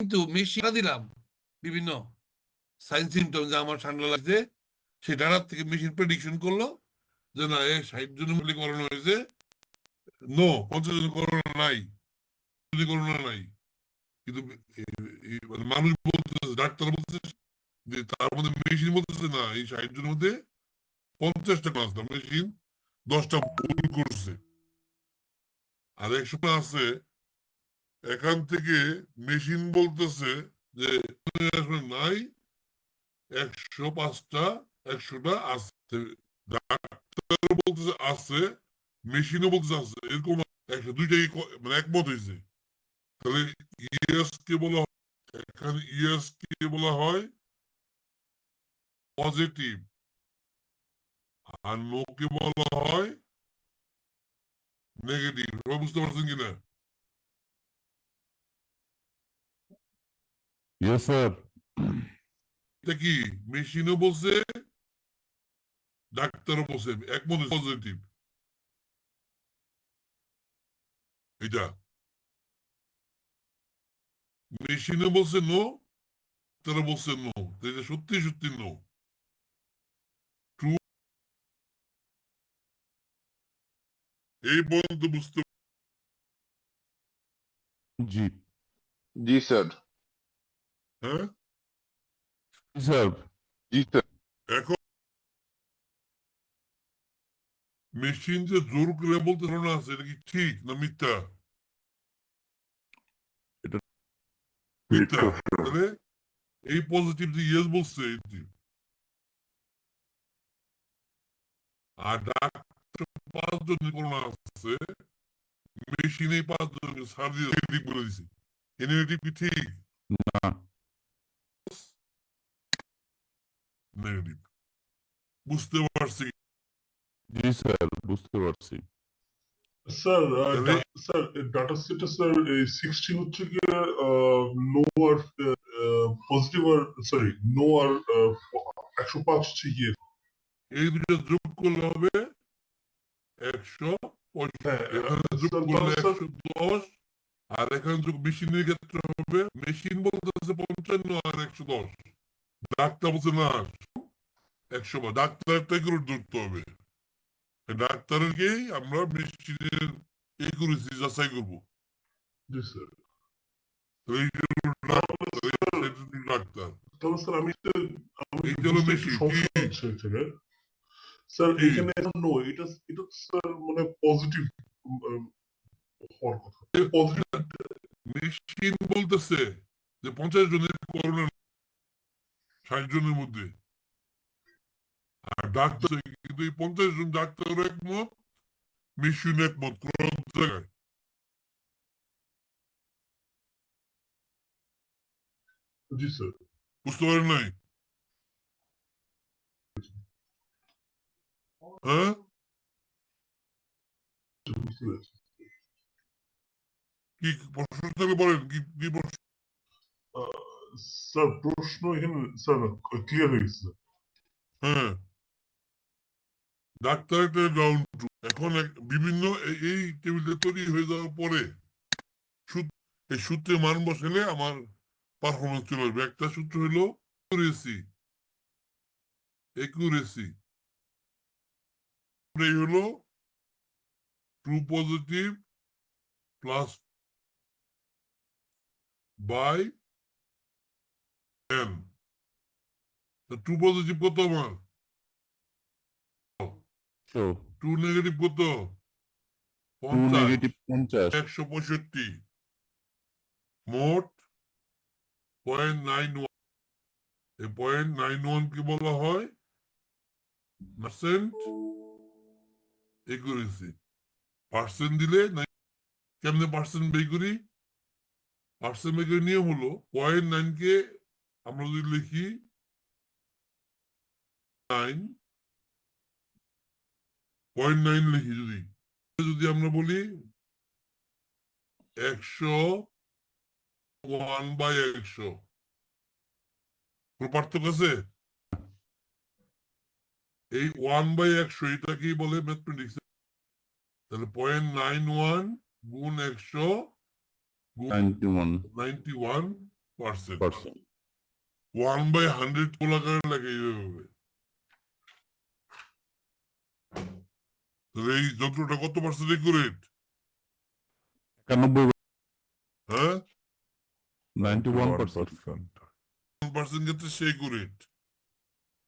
কিন্তু মেশিন দিলাম বিভিন্ন সাইন সিমটম যে আমার ঠান্ডা লাগছে, সেটা থেকে মেশিন প্রেডিকশন করলো যে না 60 জন মিলে করোনা হয়েছে, নো 50 জন করোনা নাই, করোনা নাই। কিন্তু মানে মানুষ বলতেছে, ডাক্তার বলতেছে যে তার মধ্যে মেশিন বলতেছে না এই 60 জনের মধ্যে 50টা ক্লাস না, মেশিন 10টা ভুল করছে। আর 100 আছে এখান থেকে মেশিন বলতেছে যে আসলে নাই, 105টা 100টা আছে, ডাক্তার বলতেছে আছে, মেশিনও বলতেছে আছে, এরকম 102টাই মানে একমত হয়েছে। তাহলে ইয়েস কে বলা হয়, এখানে ইয়েস কে বলা হয় পজিটিভ, আর নো কে বলা হয় নেগেটিভ। সবাই বুঝতে পারছেন কিনা? Yes sir. এটা কি মেশিনও বলছে, ডাক্তারও বলছে একমত পজিটিভ। এটা মেশিনও বলছে নো, তারা বলছে নো, এটা সত্যি সত্যি নো। ট্রু। এই পর্যন্ত বুঝতে? জি জি স্যার। হ্যাঁ, স্যার। জি স্যার। এখন মেশিন যে জোর করে বলতে না আছে, এটা কি ঠিক না মিথ্যা? এটা মিথ্যা। তাহলে এই পজিটিভ যে ইয়েস বলছে, আর ডাক্তার 5 জন করোনা আছে, মেশিনে 5 জন সার্জারি বলে দিছে, নেগেটিভ কি ঠিক? না। নেগেটিভ। বুঝতে পারছি? জি স্যার, বুঝতে পারছি। স্যার তাহলে স্যার ডাটা সেটে স্যার এই 60 হচ্ছে কি নো আর পজিটিভ আর সরি নো আর 105 হচ্ছে কি এই দুটো যোগ করলে হবে 165, এখানে যোগ করলে 110, আর এখানে যোগ মেশিনের ক্ষেত্রে হবে, মেশিন বলতেছে 55 আর 110, ডাক্তার বলছে না 100, ডাক্তারটাই করে ধরতে হবে, ডাক্তারকেই আমরা মেশিনের এই করেছি যাচাই করবো। জি স্যার। এই জন্য ডাক্তার, তবে স্যার আমি এই জন্য মেশিন সমস্যা হচ্ছে এখানে স্যার, এখানে নো, এটা এটা স্যার মানে পজিটিভ হওয়ার কথা। মেশিন বলতেছে যে 50 জনের করোনা 60 জনের মধ্যে, আর ডাক্তার কিন্তু এই 50 জন ডাক্তার একমত, মেশিন একমত কোন জায়গায়। জি স্যার। বুঝতে পারেন নাই? হ্যাঁ, কি প্রশ্ন থাকলে বলেন, কি প্রশ্ন? স্যার প্রশ্ন এখানে স্যার ক্লিয়ার হয়ে গেছে। হ্যাঁ, ডাক্তার একটা গ্রাউন্ড ট্রু। এখন বিভিন্ন এই টেবিলটা তৈরি হয়ে যাওয়ার পরে এই সূত্রে মান বসালে আমার পারফরমেন্স চলে আসবে। একটা সূত্র হলো একুরেসি, এই হলো true positive plus by n। True positive কত আমার? ট্রু নেগেটিভ কত? 50, 165, মোট 0.91। এই 0.91 কে বলা হয় পার্সেন্ট একুরেসি। পার্সেন্ট দিলে কেমনে পার্সেন্ট বের করি? পার্সেন্ট বের করার নিয়ম হলো 0.9 কে আমরা যদি লিখি 9, 0.9 লিখি, যদি আমরা বলি 100/100, কোনো পার্থক্য আছে? এই 1/100 এটাকেই বলে ম্যাথমেটিক্স। তাহলে 0.91 গুণ 100 গুণ 91, পার্সেন্ট 1/100 গোলাকার লাগে এইভাবে। তাহলে এই যন্ত্রটা কত পার্সেন্ট একুরেট? 91 হ্যাঁ, 91%। 1% ক্ষেত্রে সে একুরেট।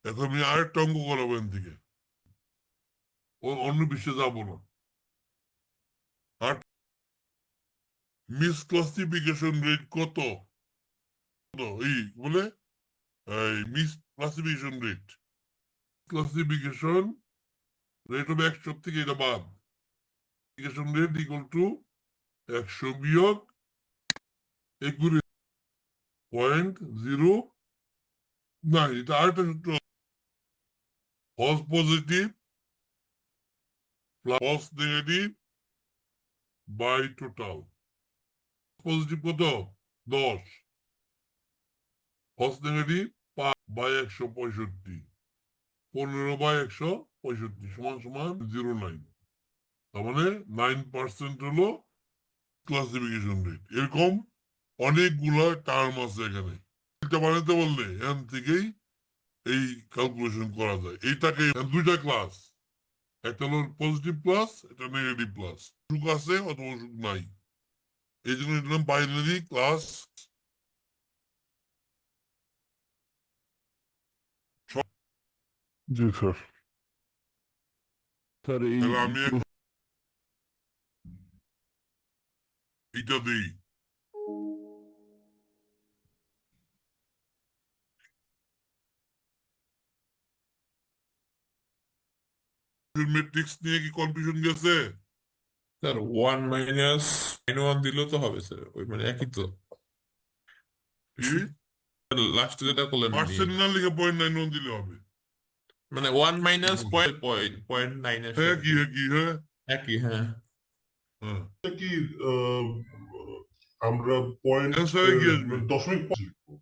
এখন আমি আরেকটা অঙ্ক করাবো এখান থেকে, অন্য বিশ্বে যাবো না। আর মিসক্লাসিফিকেশন রেট কত? এই বলে এই miss classification rate, classification rate হবে 100 থেকে এটা বাদ। ক্লাসিফিকেশন রেট ইকুয়াল টু 100 বিয়োগ একুরেট 0.0, না এটা আরেকটা সূত্র, false positive plus false negative by total. Positive কত? 10, ফলস নেগেটিভ 5 বাই 165, 15 বাই 165 সমান সমান 0.9। তার মানে 9% হলো ক্লাসিফিকেশন রেট। এরকম অনেকগুলো টার্ম আছে এখানে। এটা বানাতে বললে এখান থেকেই এই ক্যালকুলেশন করা যায়। এইটাকে দুইটা ক্লাস, একটা হলো পজিটিভ ক্লাস, একটা নেগেটিভ ক্লাস। সুখ আছে অথবা সুখ নাই, এই জন্য এটার নাম বাইনারি ক্লাস। জি স্যার। স্যার এই তাহলে আমি এইটা দিই, ম্যাট্রিক্স নিয়ে কি কনফিউশন গেছে? স্যার 1 - 1 দিলেও তো হবে স্যার, ওই মানে একই তো। কি লাস্টে যেটা করলেন উনি। পার্সেন্ট না লিখে 0.91 দিলে হবে? মানে 1 - .9 এর হ্যাঁ সাথে কি হ্যাঁ কি হ্যাঁ একই, হ্যাঁ। হ্যাঁ। এটা কি আমরা পয়েন্ট Answer এ কি আসবে? দশমিক লিখবো?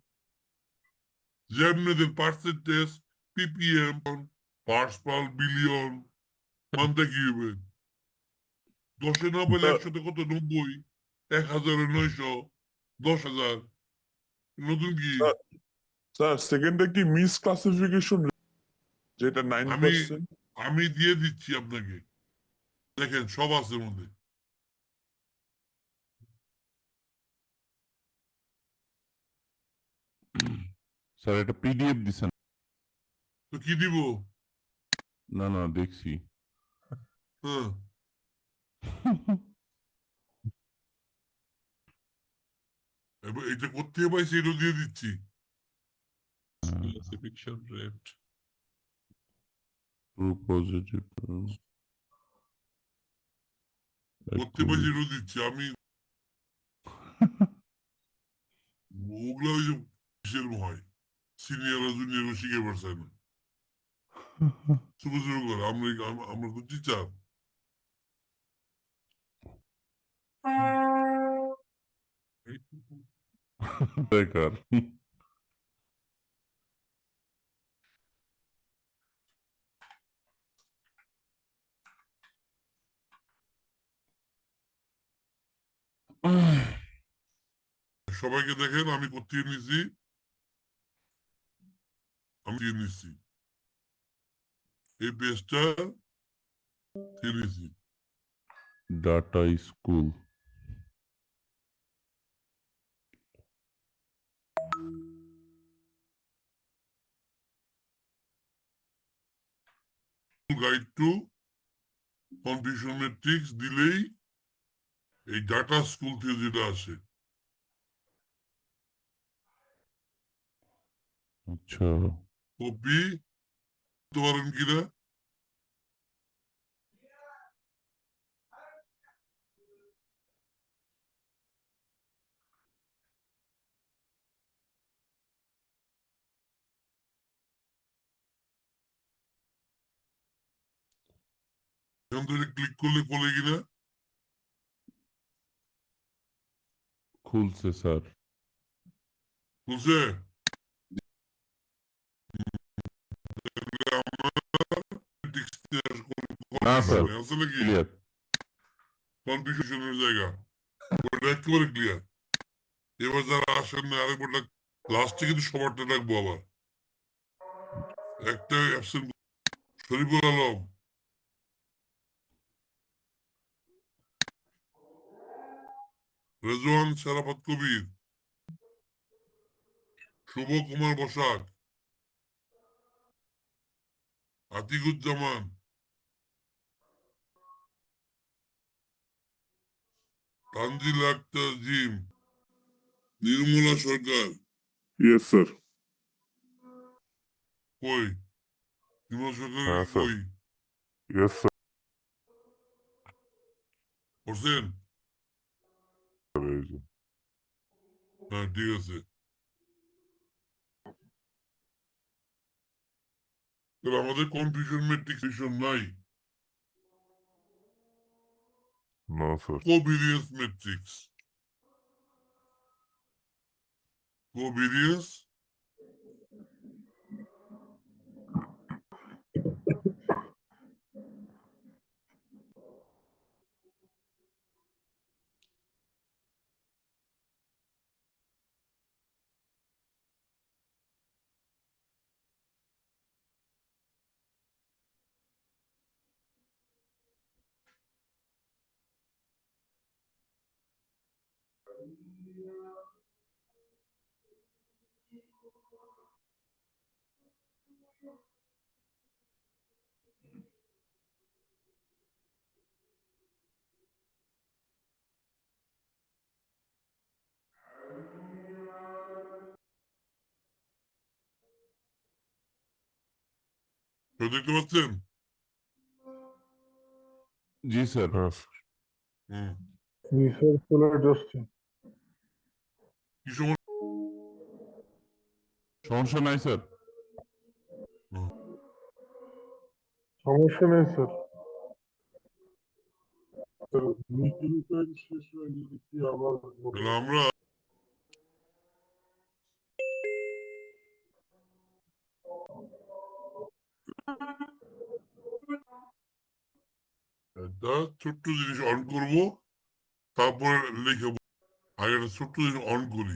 যেমনি percentage, PPM, parts per billion, মানটা কি হবে? 10 না পেলে 100 কত? 90, 1000-900, 10,000। নতুন কি? স্যার সেকেন্ডে কি মিস ক্লাসিফিকেশন যেটা 9%? আমি দিয়ে দিচ্ছি আপনাকে, দেখেন সব আছে এর মধ্যে। স্যার এটা পিডিএফ দিছেন? তো কি দিব? না না দেখছি। হ্যাঁ, এবার এটা করতে পাইছি, এটা দিয়ে দিচ্ছি। ক্লাসিফিকেশন রেট ট্রু পজিটিভ করতে পাইছি, এটা দিচ্ছি আমি। ওগুলো ওই যে কিসের হয়, সিনিয়ররা জুনিয়ররা শিখে পারছে না, ছোট ছোট করে। আমরা তো টিচার। বেকার। সবাইকে দেখেন আমি করতে নিছি, আমি দিয়ে নিচ্ছি এই পেজটা দিয়ে নিচ্ছি। Data school guide to confusion matrix দিলেই এই ডাটা স্কুল থেকে যেটা আসে। আচ্ছা কপি করতে পারেন কিনা? এখান থেকে ক্লিক করলে খোলে কিনা? খুলছে স্যার। বুঝছে? না স্যার আসলে কি ক্লিয়ার। কনফিউশনের জায়গা ওটা একেবারে ক্লিয়ার। এবার যারা আসেন না আরেকবার লাস্টে কিন্তু সবারটা ডাকবো আবার। একটা অ্যাবসেন্ট শরীফুল আলম, রেজওয়ান শারাফত কবির, শুভ কুমার বসাক, আতিকুজ্জামান, তানজিল আক্তার জিম, নির্মলা সরকার। Yes, sir. কই নির্মলা সরকার হ্যাঁ, স্যার। কই Yes, sir. করছেন? এই যে। হ্যাঁ ঠিক আছে। তাহলে আমাদের কনফিউশন ম্যাট্রিক্স নাই, No, sir. কোভিরিয়েন্স ম্যাট্রিক্স। কোভিরিয়েন্স কেউ দেখতে পাচ্ছেন? জি স্যার। হ্যাঁ, স্যার। হুম স্যার চলে আসছে। কি সময়? সমস্যা নাই স্যার। সমস্যা নেই স্যার। মিটিংটা শেষ হয়নি দেখি আবার তাহলে আমরা একটা ছোট্ট জিনিস অন করব, তারপরে লিখে আগে একটা ছোট্ট জিনিস অন করি।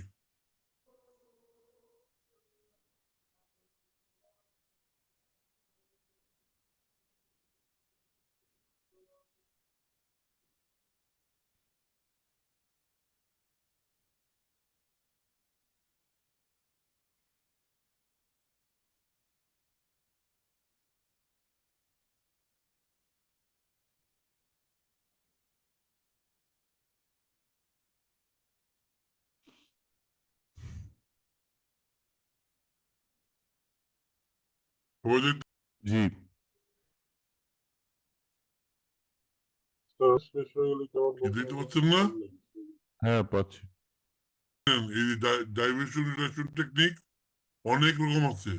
সবাই জি। স্যার শেষ হয়ে গেলে কেমন দেখতে পাচ্ছেন না? হ্যাঁ পাচ্ছি। এই যে ডাইমেনশন রিডাকশন টেকনিক অনেক রকম আছে।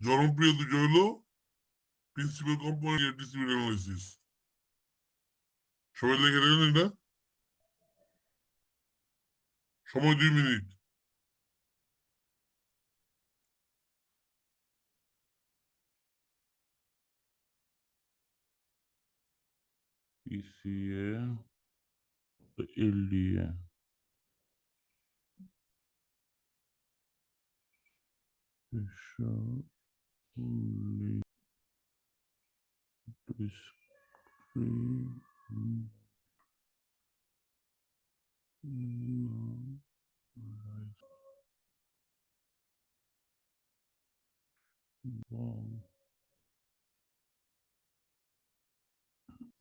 জনপ্রিয় দুটো হলো প্রিন্সিপাল কম্পোনেন্ট ডিস্ট্রিবিউট অ্যানালাইসিস। সবাই লিখে নেন এটা, সময় 2 মিনিট। PCA, LDA, pressure, screen,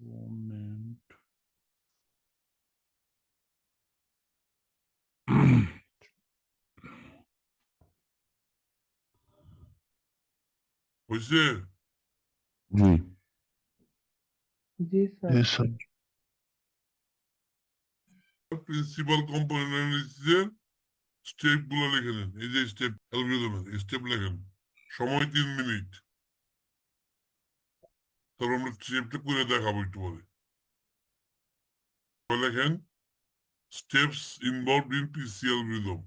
component. হয়েছে? জি। জি sir. Yes, sir. Principal component অ্যানালিসিসের স্টেপ গুলো লিখে নেন। এই যে স্টেপ অ্যালগরিদমের স্টেপ লেখেন, সময় 3 মিনিট। তারপর আমরা স্টেপটা করে দেখাবো একটু পরে। লেখেন steps involved in PC algorithm.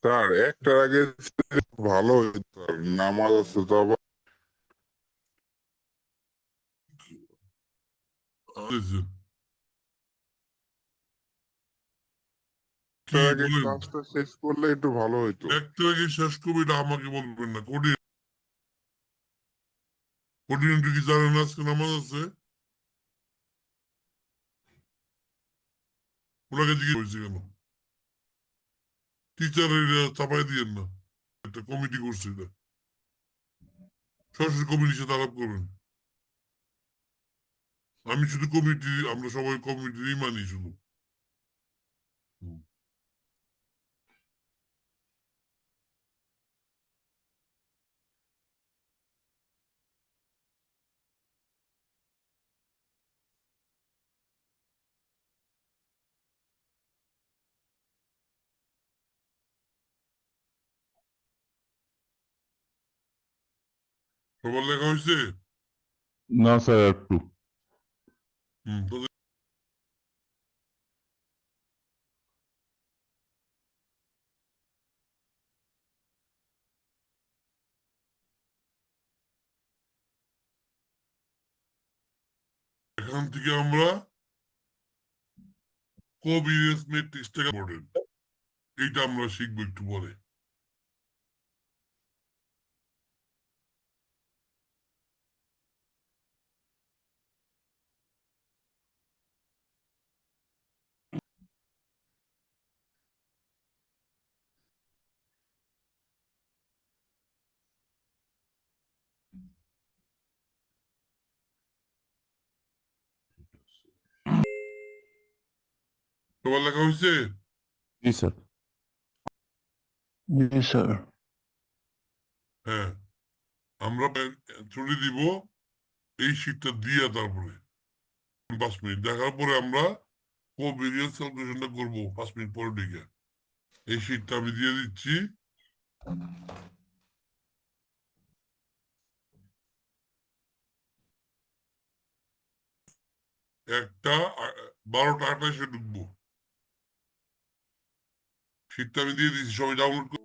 Sir একটার আগে ভালো হইতো স্যার, নামাজ আছে তো আবার। Listen, কি একটার আগে বলেন কাজটা শেষ করলে একটু ভালো হইতো। একটা আগে শেষ কবিটা আমাকে বলবেন না কোর্ডিনেটর কি জানেন আজকে নামাজ আছে ওনাকে জিজ্ঞেস হয়েছে কেন টিচারের চাপাই দিয়েন না একটা কমিটি করছে এটা সরাসরি কমিটির সাথে আলাপ করবেন আমি শুধু কমিটি আমরা সবাই কমিটিরই মানি শুধু সবার লেখা হয়েছে না স্যার একটু। তাহলে এখান থেকে আমরা কোভিডেন্স ম্যাট্রিক্সটাকে পড়েন এইটা আমরা শিখবো একটু পরে সবার লেখা হয়েছে জি স্যার। জি স্যার। হ্যাঁ আমরা ছুটি দিব এই শীটটা দিয়ে তারপরে 5 মিনিট দেখার পরে আমরা কোভিডেন্স ক্যালকুলেশনটা করবো 5 মিনিট পরে ডেকে এই শীটটা আমি দিয়ে দিচ্ছি একটা 12টা 28-এ ঢুকবো শীটটা আমি দিয়ে দিচ্ছি সবাই ডাউনলোড করে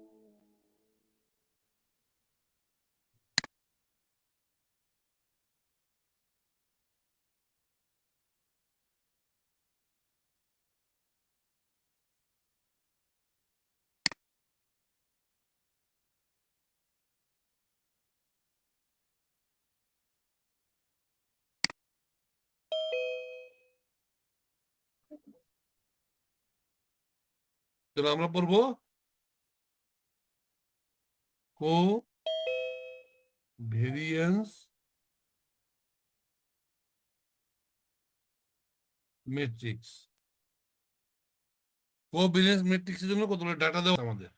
তাহলে আমরা পড়বো কো ভেরিয়েন্স ম্যাট্রিক্স কোভিডেন্স ম্যাট্রিক্সের জন্য কতগুলো ডাটা দেওয়া আমাদের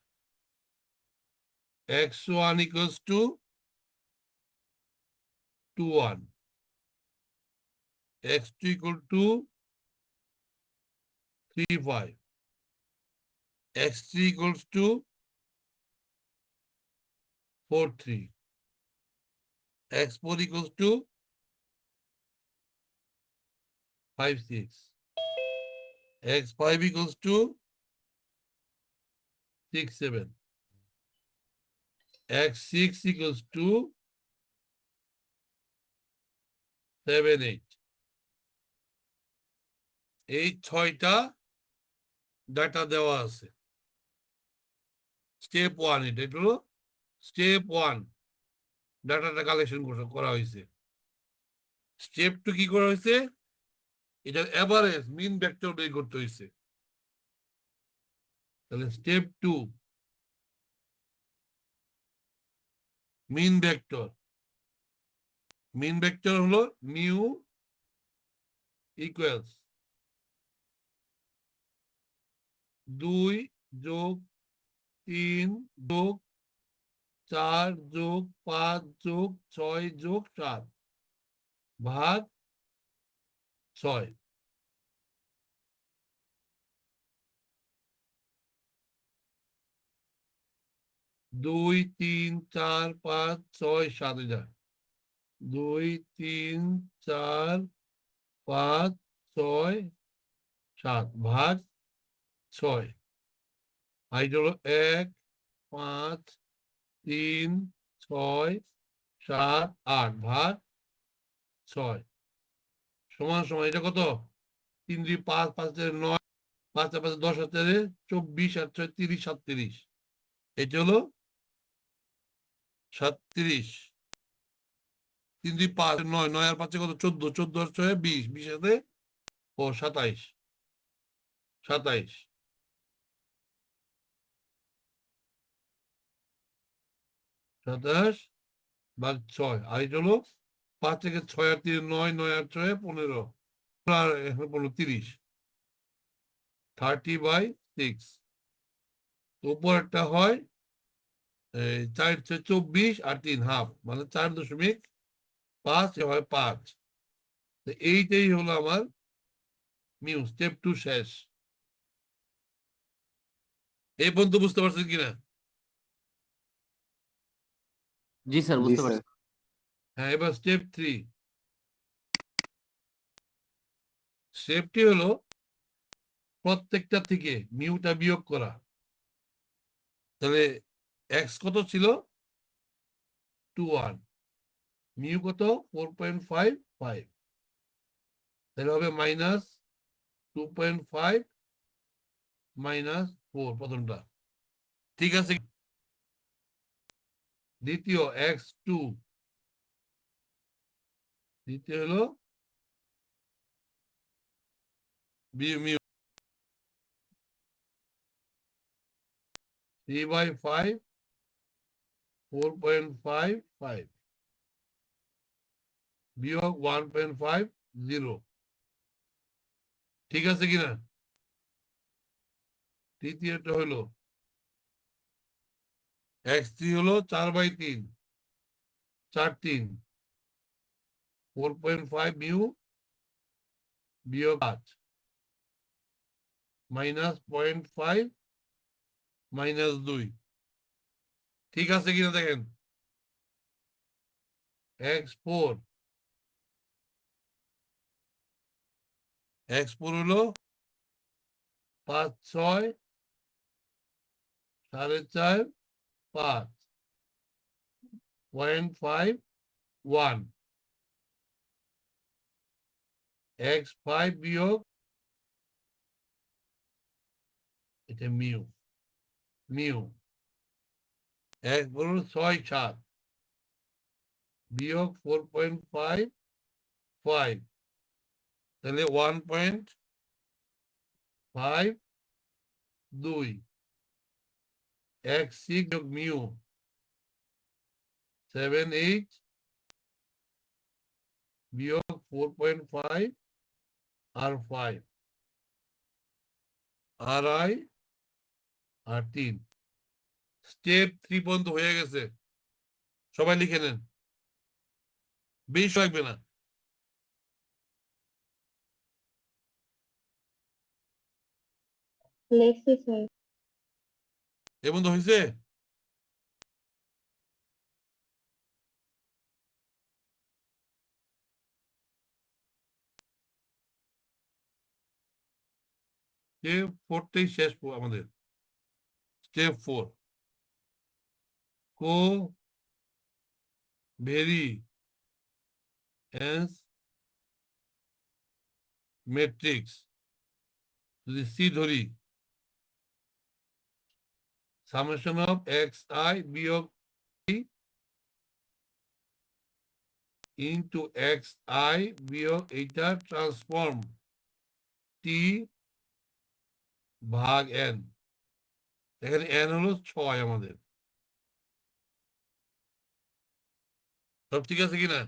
x1 equals to 2 1 x2 equal to 3 5 x3 equals to 4 3 x4 equals to 5 6 x5 equals to 6 7 x6 equals to 7 8 এই 6টা ডাটা দেওয়া আছে স্টেপ 1 এটা হলো স্টেপ 1 ডাটাটা কালেকশন করা হয়েছে স্টেপ 2 কি করা হয়েছে এটা এভারেজ মিন ভেক্টর বের করতে হয়েছে তাহলে স্টেপ 2 মিন ভেক্টর হলো নিউ ইকুয়ালস 2 যোগ 3 যোগ 4 যোগ 5 যোগ 6 যোগ 7 ভাগ 6 2 3 4 5 6 7 2 3 4 5 6 7 ভাগ 6 হাইট হলো 1 5 3 6 7 8 ভাগ 6 সমান সমান এটা কত 3 2 5 5 9 5 5 10 24 আর 6 30 37 এটা হলো 37 3 2 5 9 9 আর 5 কত 14 14 আর 6 20 20 সাথে ও 27 27 27 ভাগ 6 আর এটা হলো 5 থেকে 6 আর 3 9 9 আর 6 15 আর এখানে 15 30 30/6 উপরেরটা হয় 4 24 আর 3 হাফ মানে 4.5 হয় 5 তো এইটাই হলো আমার মিউ স্টেপ 2 শেষ এই পর্যন্ত বুঝতে পারছেন কিনা জি স্যার বুঝতে পারছি হ্যাঁ এবার স্টেপ 3 স্টেপটি হলো প্রত্যেকটা থেকে মিউটা বিয়োগ করা তাহলে এক্স কত ছিল 21 মিউ কত 4.55 তাহলে হবে মাইনাস 2.5 মাইনাস 4 প্রথমটা ঠিক আছে দ্বিতীয় x2 দ্বিতীয় হলো মিউ 3/5 4.55 বিয়োগ 1.50 ঠিক আছে কিনা তৃতীয়টা হলো x3 হলো 4/3 4 3 4.5 মিউ বিয়োগ 5 মাইনাস 0.5 মাইনাস 2 ঠিক আছে কিনা দেখেন x4 হলো 5 6 4.5 5 0.51 x5 বিয়োগ এটা মিউ মিউ x বলুন 6 7 বিয়োগ 4.55 তাহলে 1.5 2 x6 বিয়োগ মিউ 7 8 বিয়োগ 4.5 আর 5 আর I আর 3 স্টেপ 3 পর্যন্ত হয়ে গেছে সবাই লিখে নেন বেশি লাগবে না লেখছি স্যার এ পর্যন্ত হয়েছে স্টেপ 4টাই শেষ আমাদের স্টেপ 4 কো ভেরিয়েন্স ম্যাট্রিক্স যদি সি ধরি সামেশন অফ xi বিয়োগ ইনটু xi বিয়োগ এইটা ট্রান্সফর্ম টি ভাগ n এখানে n হলো 6 আমাদের সব ঠিক আছে কিনা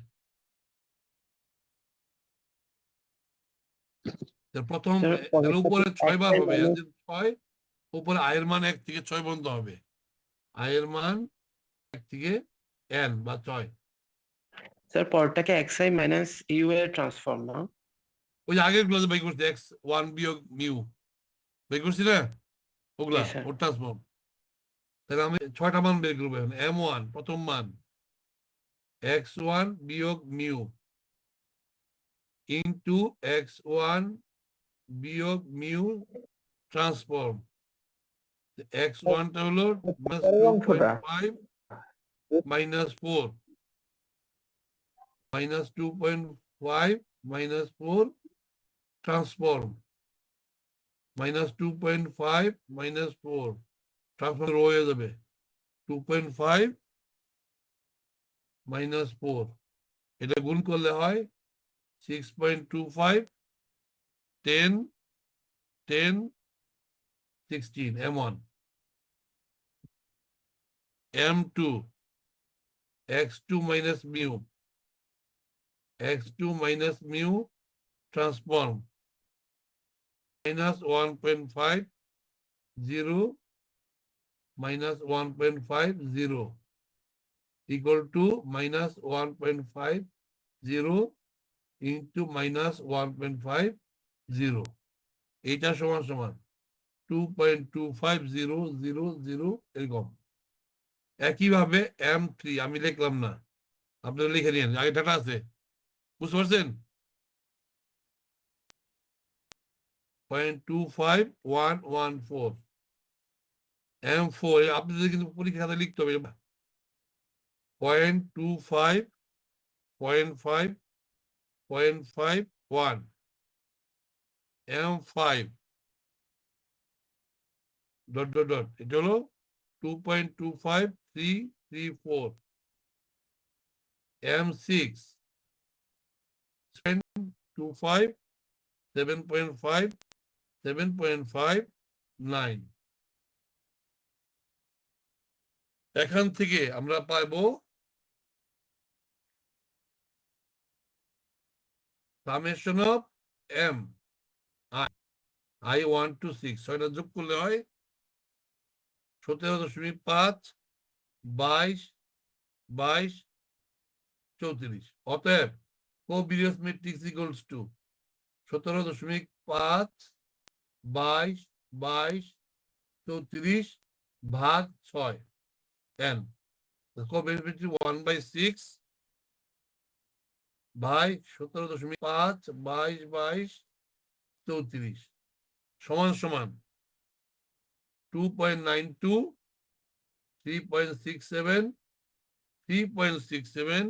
প্রথম উপরে 6 বার হবে 6 উপরে আয়ের মান 1 থেকে 6 পর্যন্ত হবে আয়ের মান 1 থেকে n বা 6 স্যার পরটাকে xi মাইনাস ইউ এর ট্রান্সফর্ম না ওই যে আগের গুলো বাই করছি x1 বিয়োগ মিউ বাই করছি না ওগুলা ওর ট্রান্সফর্ম তাহলে আমি 6টা মান বের করবো এখন m1 প্রথম মান x1 বিয়োগ মিউ ইনটু x1 বিয়োগ মিউ ট্রান্সফর্ম x1 টা হলো -2.5 -4 -2.5 -4 ট্রান্সফর্ম -2.5 -4 ট্রান্সফর্ম হয়ে যাবে 2.5 -4 এটা গুণ করলে হয় 6.25 10 10 16 m1 m2 x2 minus mu x2 minus mu transform minus 1.5 0 minus 1.5 0 equal to minus 1.5 0 into minus 1.5 0 এটা সমান সমান 2.25000 এরকম একইভাবে m3 আমি লিখলাম না আপনারা লিখে নিন আগে ডাটা আছে বুঝতে পারছেন 0.25114 m4 আপনাদের কিন্তু পরীক্ষা খাতায় লিখতে হবে 0.25 0.5 0.51 m5 dot dot dot এটা হলো 2.25334 m6 7.25 7.5 7.59 এখান থেকে আমরা পাবো summation of m i1 to 6 ছয়টা যোগ করলে হয় 17.5 22 22 34 অতএব কোবিলিয়াস ম্যাট্রিক্স ইকুয়ালস টু 17.5 22 22 34 ভাগ 6 n কোবিলিয়াস ম্যাট্রিক্স 1/6 ভাগ 17.5 22 22 34 সমান সমান 2.92 3.67 3.67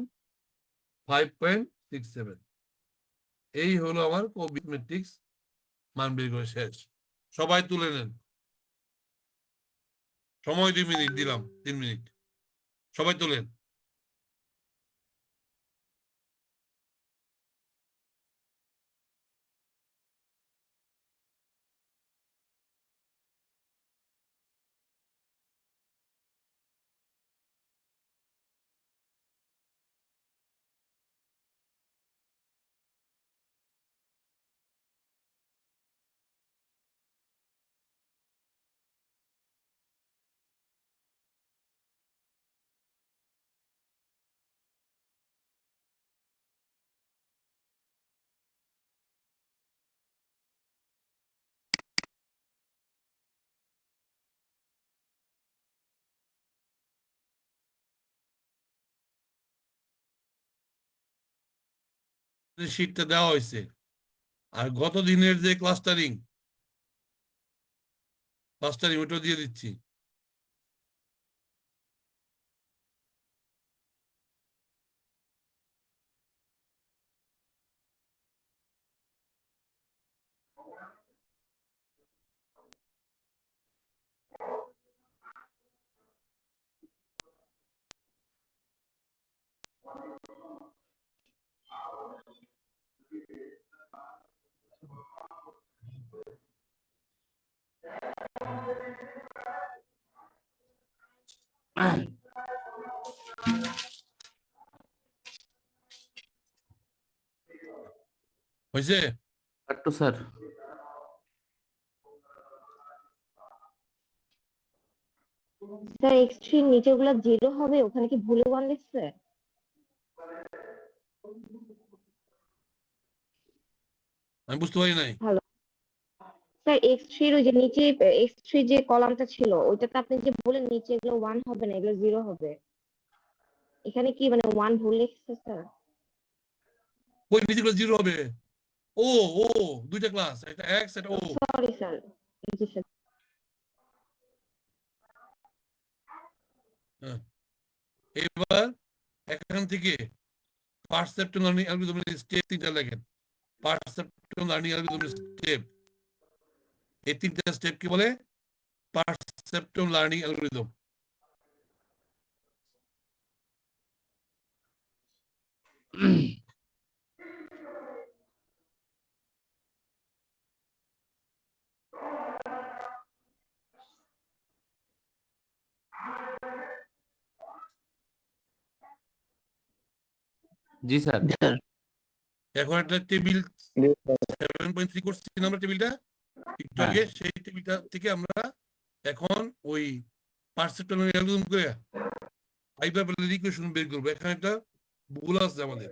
5.67 এই হলো আমার কোবিলিয়াস ম্যাট্রিক্স মান বের করে শেষ সবাই তুলে নেন সময় 2 মিনিট দিলাম 3 মিনিট সবাই তুলেন শীটটা দেওয়া হয়েছে আর গত দিনের যে ক্লাস্টারিং ওটা দিয়ে দিচ্ছি হয়েছে একটু স্যার স্যার x3 নিচে গুলা 0 হবে ওখানে কি ভুলে 1 লিখছে আমি বুঝতে পারি নাই ভালো স্যার x3 এর ওই যে নিচে x3 যে কলামটা ছিল ওইটাতে আপনি যে বলেন নিচে এগুলো 1 হবে না এগুলো 0 হবে এখানে কি মানে 1 ভুল লিখছে স্যার ওই নিচেগুলো 0 হবে ও ও দুইটা ক্লাস একটা x একটা ও সরি স্যার জি স্যার হ্যাঁ। এবার এখান থেকে পারসেপট্রাল লার্নিং অ্যালগরিদমের স্টেপ 3টা লেখেন। পারসেপট্রাল লার্নিং অ্যালগরিদমের স্টেপ, এই 3টা স্টেপ কি বলে? পারসেপট্রাল লার্নিং অ্যালগরিদম। জি স্যার। এখন একটা টেবিল 7.3 করছি আমরা টেবিলটা একটু আগে, সেই টেবিলটা থেকে আমরা এখন ওই পারসেপট্রাল লার্নিং অ্যালগরিদম করে হাইপারবোলিক ইকুয়েশন বের করবো। এখানে একটা ভুল আছে আমাদের,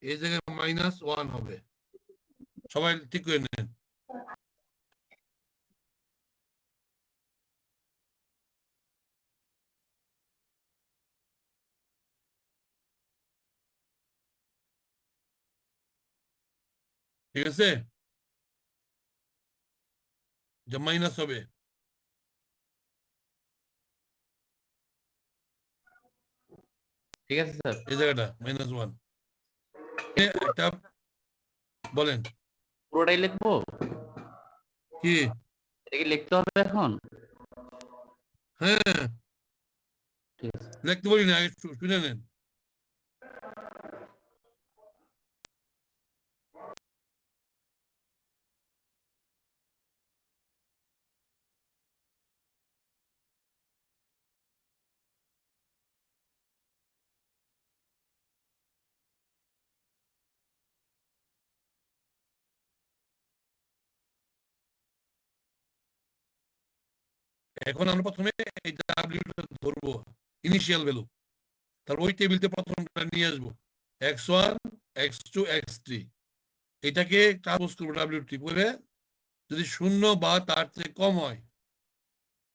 এই জায়গায় -1 হবে। সবাই ঠিক করে নেন। ঠিক আছে, যে মাইনাস হবে। ঠিক আছে স্যার। এই জায়গাটা -1 একটা বলেন পুরোটাই লিখবো? কি? এটা কি লিখতে হবে এখন? হ্যাঁ, ঠিক আছে। লিখতে বলি না, আগে শুনে নেন। এখন আমরা প্রথমে এই ডাব্লিউটা ধরবো, ইনিশিয়াল ভ্যালু। তারপর ওই টেবিলতে প্রথমটা নিয়ে আসবো, x1 x2 x3, এটাকে ট্রান্সপোজ করবো ডাব্লিউটি করে। যদি 0 বা তার চেয়ে কম হয়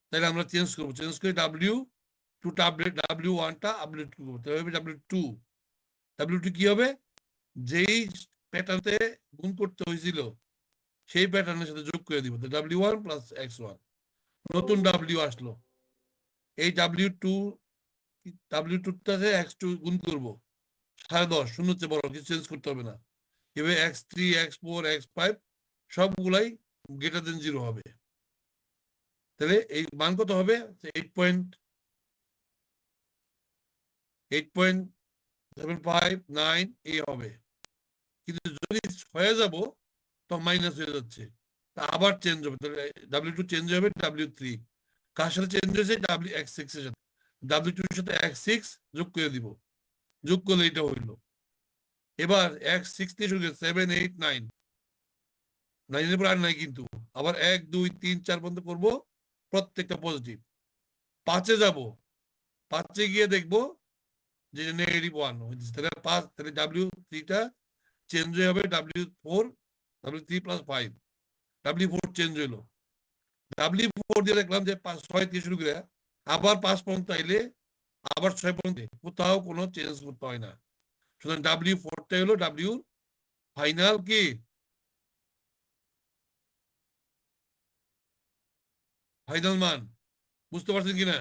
তাহলে আমরা চেঞ্জ করবো, চেঞ্জ করে W2 আপডেট, W1টা আপডেট করবো, তাহলে হবে W2। W2 কি হবে? যেই প্যাটার্নতে গুণ করতে হয়েছিল সেই প্যাটার্নের সাথে যোগ করে দিব, W1 প্লাস x1, নতুন W আসলো। এই W2টাতে x2 গুণ করবো 10.5, 0 চেয়ে বড়, কিছু চেঞ্জ করতে হবে না। এবার x3 x4 x5 সবগুলাই গ্রেটার দেন 0 হবে। তাহলে এই মান কত হবে? 8.759 এই হবে। কিন্তু যদি হয়ে যাব তখন মাইনাস হয়ে যাচ্ছে, তা আবার চেঞ্জ হবে। তাহলে W2 চেঞ্জ হবে W3, কার সাথে চেঞ্জ হয়েছে? x6 এর সাথে। W2 এর সাথে x6 যোগ করে দিব, যোগ করলে এটা হইলো। এবার x6 দিয়ে শুরু করে 7 8 9, 9 এর পর আর নাই, কিন্তু আবার 1 2 3 4 পর্যন্ত করবো, প্রত্যেকটা পজিটিভ। 5-এ যাব, 5-এ গিয়ে দেখবো যে -1 হয়েছে। তাহলে 5, তাহলে W3টা চেঞ্জ হয়ে হবে W4, W3 plus 5, W4 change হইলো। W4 দিয়ে দেখলাম যে 6 দিয়ে শুরু করে আবার 5 পর্যন্ত আইলে আবার 6 পর্যন্ত, কোথাও কোনো চেঞ্জ করতে হয় না। সুতরাং W4টা হলো W ফাইনাল কি ফাইনাল মান। বুঝতে পারছেন কিনা?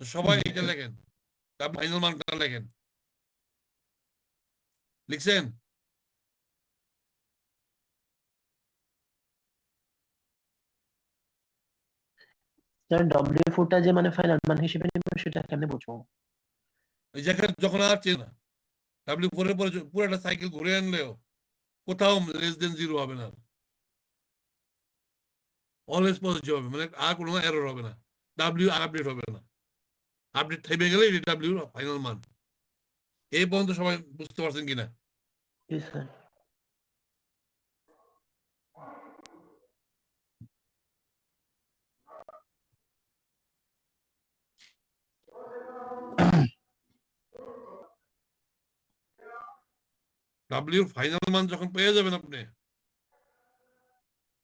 তো সবাই এটা লেখেন, ফাইনাল মানটা লেখেন। লিখছেন? স্যার W4টা যে মানে ফাইনাল মান হিসেবে নেব সেটা কেমনে বুঝবো? ওই যেখানে যখন আর চেঞ্জ না, W4 এর পরে পুরোটা সাইকেল ঘুরে আনলেও কোথাও লেস দেন 0 হবে না, অলওয়েজ পজিটিভ হবে, মানে আর কোনো এরর হবে না, W আর আপডেট হবে না। আপডেট থেমে গেলে এটা W ফাইনাল মান। এই পর্যন্ত সবাই বুঝতে পারছেন কিনা? জি স্যার। W ফাইনাল মান যখন পেয়ে যাবেন আপনি,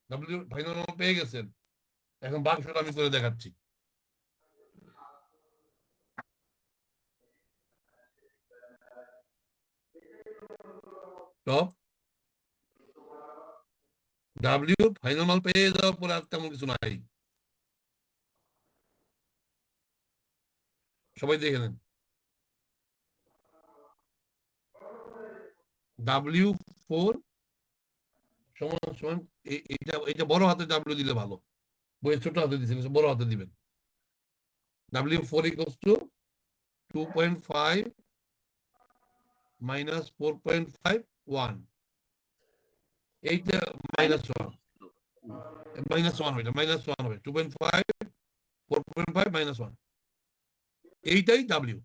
W ফাইনাল মান পেয়ে গেছেন, এখন বাক্সটা আমি করে দেখাচ্ছি। টপ ডাব্লিউ ফাইনাল মাল পেয়ে যাওয়ার পরে আর তেমন কিছু নাই। সবাই দেখে নেন, W4 সমান সমান এটা বড় হাতে ডাব্লিউ দিলে ভালো, বইয়ের ছোট হাতে দিচ্ছেন, বড় হাতে দিবেন। W4 equals to 2.5 minus 4.5 1, এইটা মাইনাস 1 হবে 2.5 4.5 -1, এইটাই ডাব্লিউ।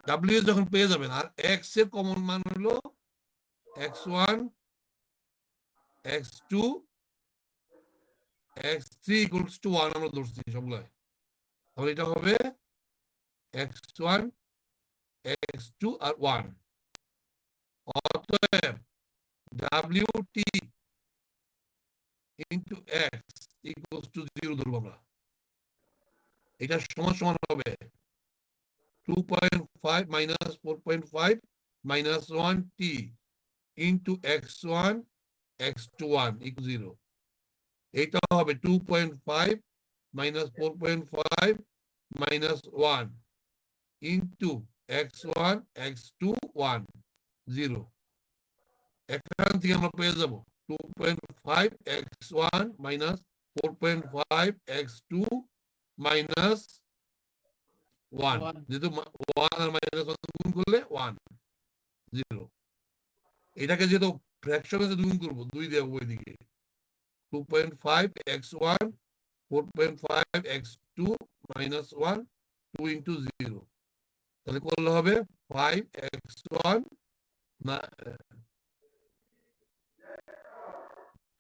ডাব্লিউ যখন পেয়ে যাবেন, আর এক্স এর কমন মান হলো x1 x2 x3 equals to 1 আমরা ধরছি সবগুলাই, তাহলে এটা হবে x1 x2 আর 1। অতএব wt into x equals to 0 ধরবো আমরা। এটা সমান সমান হবে 2.5 minus 4.5 minus 1t into x1 x21 equals 0। এটা হবে 2.5 minus 4.5 minus 1 into x1 x21 0। এখান থেকে আমরা পেয়ে যাব 2.5 x1 minus 4.5 x2 minus 1, যেহেতু 1 আর মাইনাস 1 গুণ করলে 1 0। এটাকে যেহেতু ফ্র্যাকশনে গুণ করব 2 দেব ওইদিকে, 2.5 x1 4.5 x2 minus 1 2 into 0, তাহলে করলে হবে 5 x1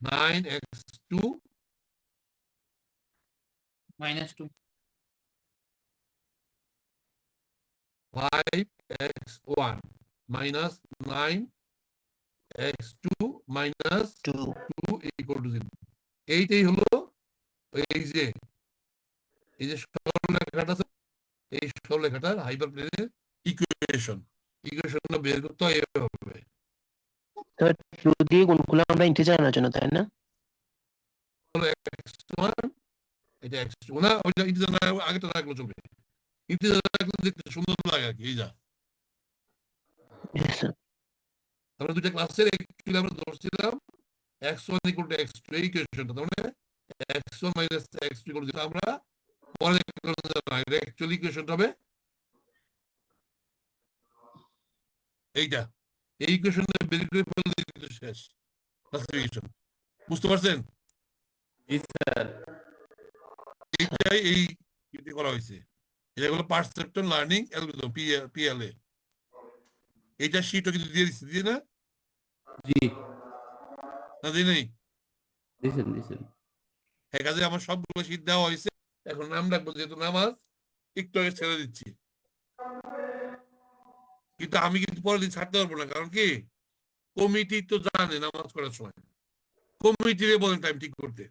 9 x2 -2 5 x1 minus 9 x2 minus 2 equal to 0। এইটাই হলো এই যে সরলরেখাটা আছে, এই সরলরেখাটার হাইপারপ্লেনের ইকুয়েশনটা বের করতে হয় এভাবে। স্যার ট্রু দিয়ে গুণ করলে আমরা ইন্টিজার আনার জন্য, তাই না? হলো x1 এটা x2 না, ওইটা ইন্টিজার না আগেটা রাখলে চলবে, ইন্টিজার রাখলে দেখতে সুন্দর লাগে আর কি। এই যা Yes, sir. আমরা দুইটা ক্লাসের অ্যাকচুয়ালি আমরা ধরছিলাম x1 equal to x2 এই ইকুয়েশনটা, তার মানে x1 minus x2 equal to 0 আমরা পরে অ্যাকচুয়ালি ইকুয়েশনটা হবে এইটা। এই ইকুয়েশনটা বের করে ফেললে কিন্তু শেষ ক্লাসিফিকেশন। বুঝতে পারছেন? জি স্যার। এইটাই এই ইউটি করা হয়েছে, এটা হলো পারসেপট্রন লার্নিং অ্যালগরিদম PLA। এইটা শীটও কিন্তু দিয়ে দিচ্ছি, দিয়ে না? জি না দিই নাই? দিছেন। হ্যাঁ, কাজে আমার সবগুলো শীট দেওয়া হয়েছে, এখন নাম রাখবো, যেহেতু নামাজ একটু আগে ছেড়ে দিচ্ছি, কিন্তু আমি কিন্তু পরের দিন ছাড়তে পারবো না। কারণ কি, কমিটি তো জানে নামাজ করার সময়, কমিটিরে বলেন টাইম ঠিক করতে।